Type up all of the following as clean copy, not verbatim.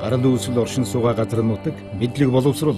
гарал үүсэл оршин суугаа газар нутаг мэдлэг боловсрол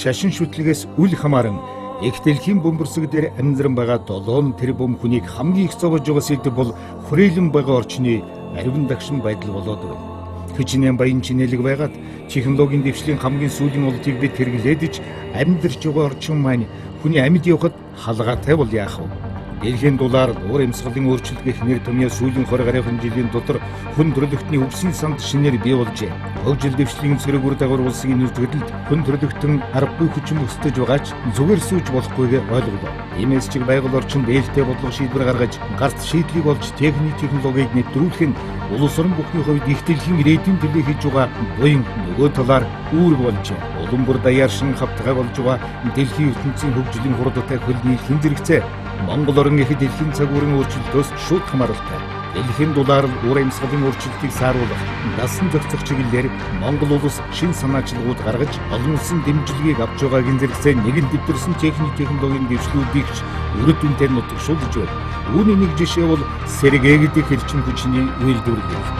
шашин шүтлэгээс үл хамааран их дэлхийн бөмбөрсөг дээр амьдран байгаа 7 тэрбум хүнийг хамгийн их зовж байгаа сэдв бол хүрээлэн байгаа орчны ариван дагшин байдал болоод байна. Хичнээн баян чинэлэг байгаад технологийн дэвшлийн хамгийн сүүлийн ултыг бид хэрэглээдэж амьдарч байгаа орчин маань хүний амьд явахад халгаатай бол яах вэ? Дэлхийн дулаар уур амьсгалын өөрчлөлт гэх нэр томьёо сүүлийн 20 гаруйхан жилийн дотор хүн төрөлхтний өвсөн санд шинээр бий болжээ. Хөгжил дэвшлийн цэрэг үр дагавар улсын нөлөөлөлд хүн төрөлхтөн аргагүй хүчин өсдөж байгаач зүгээр сууж болохгүйгээ ойлголоо. Иймээс чиг байгуул орчин дээлтэй бодлого шийдвэр гаргаж гарт шийдлийг олж технологиг нэвтрүүлэх нь улс орон бүхний хувьд их дэлхийн ирээдүйн төлөө хийж байгаа буян нөгөө талаар үүрэг болжээ. Улам бүр даяар шин хавтгай болж байгаа дэлхийн ертөнцийн хөгжлийн хурдтай хөлний хэн зэрэгцээ Монгол орн их дэлхийн цагуурын өөрчлөлтөөс шууд хамааралтай. Дэлхийн дулаар уур амьсгалын өөрчлөлтийг сааруулах дасан зохицох чиглэлээр Монгол улс шин санаачлагууд гаргаж олон улсын дэмжлэгийг авч байгаагийн зэрэгцээ нэгэн дэвтэрсэн технологийн дэвшлүүдийг ч өрөд үнэтэй нутагшуулж байна. Үүний нэг жишээ бол сэргээгдэх хэлчин хүчний үйлдвэрлэл.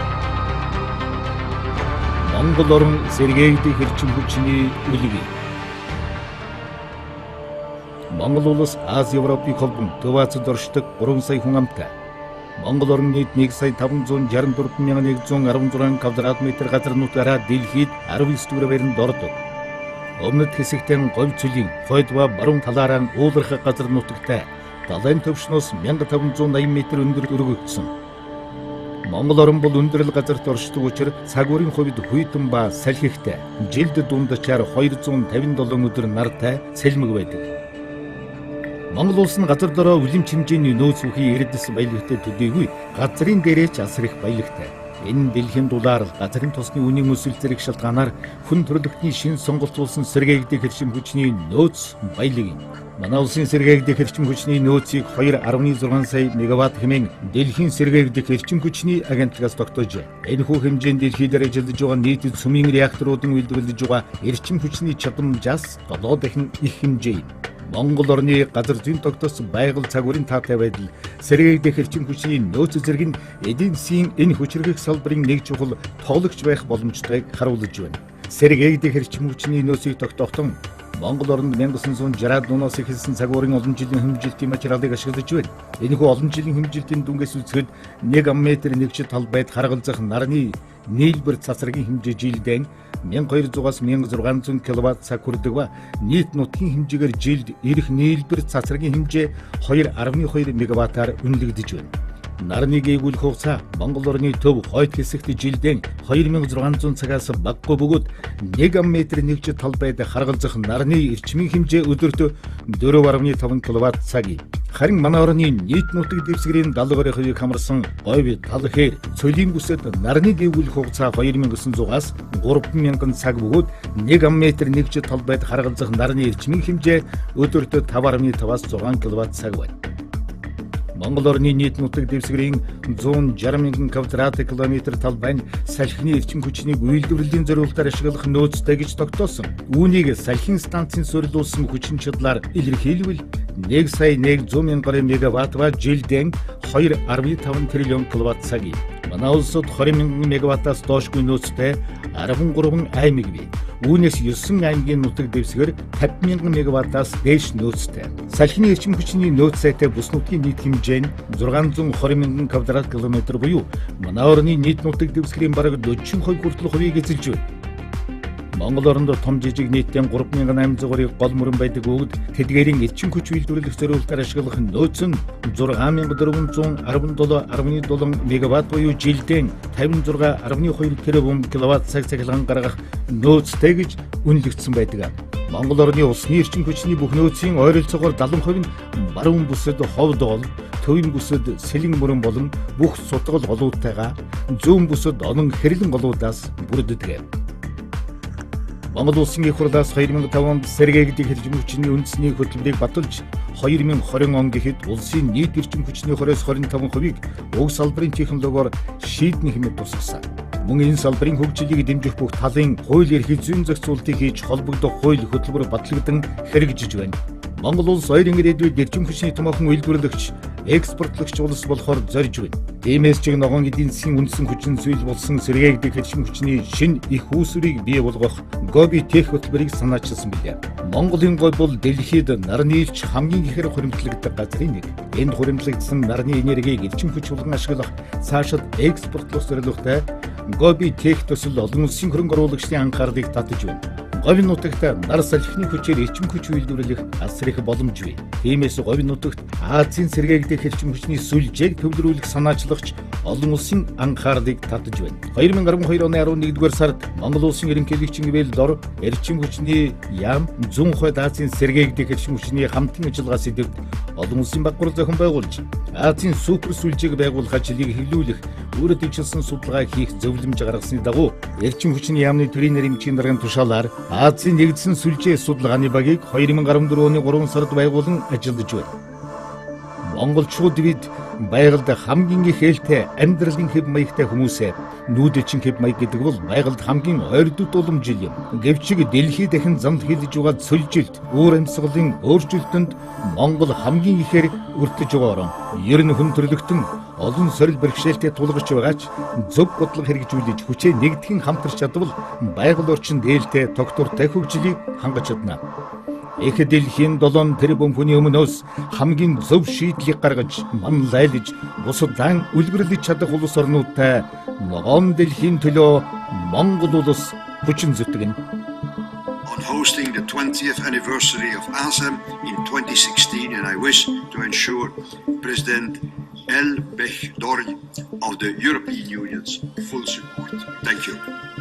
Монгол орн сэргээгдэх хэлчин хүчний үлгий. Монгол улс Аз Европын холбон Төв Азид оршдог 3 сая хүн амтай. Монгол орн нийт 1,564,116 квадрат метр газар нутгаараа дэлхийд 19 дугаар байранд ордог. Өмнөд хэсэгтэн говь цөлийн хойд ба баруун талаараа уулархах газар нутагтай далайн төвшнөөс 1580 м өндөр өргөгдсөн. Монгол орн бол өндөрлөл газарт оршдог учраас цагуурын хувьд хүйтэн ба салхихтай жилд дундачаар 257 өдөр нартай цэлмэг байдаг. Монгол улс нь газар дорой үлэмж хэмжээний нөөц бүхий эрдэс баялагтай төдийгүй газрын дээрээч асар их баялагтай. Энэ дэлхийн дулаар газрын тосны үнийн өсөлт зэрэг шалтгаанаар хүн төрөлхтний шин сонголтуулсан сэргээгдэх хэрчим хүчний нөөц баялаг юм. Манай улсын сэргээгдэх хэрчим хүчний нөөцийг 2.6 сая мегаватт хэмээн дэлхийн сэргээгдэх хэрчим хүчний агентлагаас тогтоожээ. Энэхүү хэмжээнд дэлхийд ажиллаж байгаа нийт цөмийн реакторуудын үйлдвэрлэж байгаа эрчим хүчний чадамжаас 7 дахин их хэмжээ. Монгол орны газар зүйн тогтоос байгаль цагуурын таатай байдал сэргээгдэх эрчим хүчний нөөц зэрэг нь эдийн засгийн энэ хүчрхэг салбарын нэг чухал тоглогч байх боломжтойг харуулж байна. Сэргээгдэх эрчим хүчний нөөцийг тогтоохтон Монгол орнд 1960-аад оноос эхэлсэн цагуурын олон жилийн хэмжилтийн материалыг ашиглаж байна. Энэхүү олон жилийн хэмжилтийн дүнгээс үзэхэд 1 ам-м нэгжид талбайд харгалзах нарны нийлбэр цацрагийн хэмжээ жилдээ 1200-аас 1600 кВт цаг хүрдэг ба нийт нутгийн хэмжээгээр жилд ирэх нийлбэр цацрагийн хэмжээ 2.2 мегаваттаар үнэлэгдэж байна. Нарны гээгүүлэх хугацаа Монгол орны төв хойд хэсэгт жилдээ 2600 цагаас баггүй бөгөөд 1 ам-м нэгжид талбайд харгалзах нарны эрчмийн хэмжээ өдөрт 4.5 кВт цаг юм. Харин манай орны нийт нутаг дэвсгэрийн 70% хамарсан говь, талхээр, цөлийн бүсэд нарны гээгүүлэх хугацаа 2900-аас 3000 цаг бөгөөд 1 ам-м нэгжид талбайд харгалзах нарны эрчмийн хэмжээ өдөрт 5.5-аас 6 кВт цаг байна. Монгол орны нийт нутаг дэвсгэрийн 160,000 квадрат километр талбай нь салхины эрчим хүчнийг үйлдвэрлэлийн зорилгоор ашиглах нөөцтэй гэж тогтоосон. Үүнийг салхин станцын суурилуулсан хүчин чадлаар илэрхийлвэл 1,100,000 мегаватт ба жилдээ 2.5 триллион квт цаг юм. Манай улсад 20,000 мегаваттаас доошгүй нөөцтэй 13 аймаг бий. Үүнээс 9 аймгийн нутаг дэвсгэр 50,000 мегаваттаас дээш нөөцтэй. Салхины эрчим хүчний нөөц сайтай бүс нутгийн нийт хэмжээ нь 620,000 квадрат километр буюу манай орны нийт нутаг дэвсгэрийн бараг 40% хүртэл хувийг эзэлж байна. Монгол оронд том жижиг нийтдээ 3800-ыг гол мөрөн байдаг бөгөөд тэдгээрийн эрчим хүч үйлдвэрлэх зорилгоор ашиглах нөөц нь 6417.7 мегаватт буюу жилдээ 56.2 тэрбум киловатт цаг цахилгаан гаргах нөөцтэй гэж үнэлэгдсэн байдаг. Монгол орны усны эрчим хүчний бүх нөөцийн ойролцоогоор 70% нь баруун бүсэд ховд гол, төвийн бүсэд сэлэн мөрөн болон бүх сутгал голуудтайгаа зүүн бүсэд онон хэрлэн голуудаас бүрддэг. Монгол улсын их хурлаас 2005 онд сэргээгдэх эрчим хүчний үндэсний хөтөлбөрийг баталж 2020 он гэхэд улсын нийт эрчим хүчний 20-25%-ийг уг салбарын технологиор шийднэ хэмээн тусгасан. Мөн энэ салбарын хөгжлийг дэмжих бүх талын хууль эрх зүйн зохицуултыг хийж холбогдох хууль хөтөлбөр батлагдсан хэрэгжиж байна. Монгол улс 2 ирээдүйд эрчим хүчний томоохон үйлдвэрлэгч, экспортлогч улс болохоор зорж байна. Тиймээс ч ногоон эдийн засгийн үндсэн хүчин зүйл болсон сэргээгдэх хэлшин хүчний шинэ их үүсвэрийг бий болгох Гоби Тех хөтөлбөрийг санаачилсан билээ. Монголын говь бол дэлхийд нарны илч хамгийн ихээр хуримтлагддаг газрын нэг. Энд хуримтлагдсан нарны энергийг элчин хүч болгон ашиглах цаашид экспортлох зорилготой Гоби Тех төсөл олон улсын хөрөнгө оруулагчдын анхаарлыг татаж байна. Говийн нутагт нар салхины хүчээр эрчим хүч үйлдвэрлэх асар их боломж бий. Тиймээс говийн нутагт Азийн сэргээгдэх эрчим хүчний сүлжээг төвлөрүүлэх санаачлагч олон улсын анхаарлыг татаж байна. 2012 оны 11-р сард Монгол улсын ерөнхийлөгчийн ивэл дор эрчим хүчний яам зүүн хойд Азийн сэргээгдэх эрчим хүчний хамтын ажиллагаа сэдвт олон улсын багвар зохион байгуулж Азийн супер сүлжээг байгуулах ажлыг хэвлүүлэх өөрөд ижүүлсэн судалгаа хийх зөвлөмж гаргасны дагуу эрчим хүчний яамны төрийн нэрмжийн даргын тушаалаар Азийн нэгдсэн сүлжээ судалгааны багийг 2014 оны 3 сард байгуулан ажиллаж байна. Монголчууд бид байгальд хамгийн их ээлтэй амьдралын хэв маягтай хүмүүсээ нүүдэлчин хэв маяг гэдэг бол байгальд хамгийн ойрдут уламжил юм. Гэвч дэлхий дахин замд хилж байгаа сүлжилт, өөр амьсгалын өөрчлөлтөнд Монгол хамгийн ихээр өртөж байгаа. Ер нь хүн төрлөختөн олон сорил бэрхшээлтэй тулгарч байгаач зөв бодлого хэрэгжүүлж хүчээ нэгтгэн хамтарч чадвал байгаль орчинд ээлтэй тогтвортой хөгжлийг хангаж чадна. Их дэлхийн 7 тэрбум хүний өмнөөс хамгийн зөв шийдлийг гаргаж, манлайлж, бусдаа үлгэрлэж чадах улс орнуудтай ногоон дэлхийн төлөө Монгол улс хүчин зүтгэн. On hosting the 20th anniversary of ASEM in 2016, and I wish to ensure President El Bechdori of the European Union's full support. Thank you.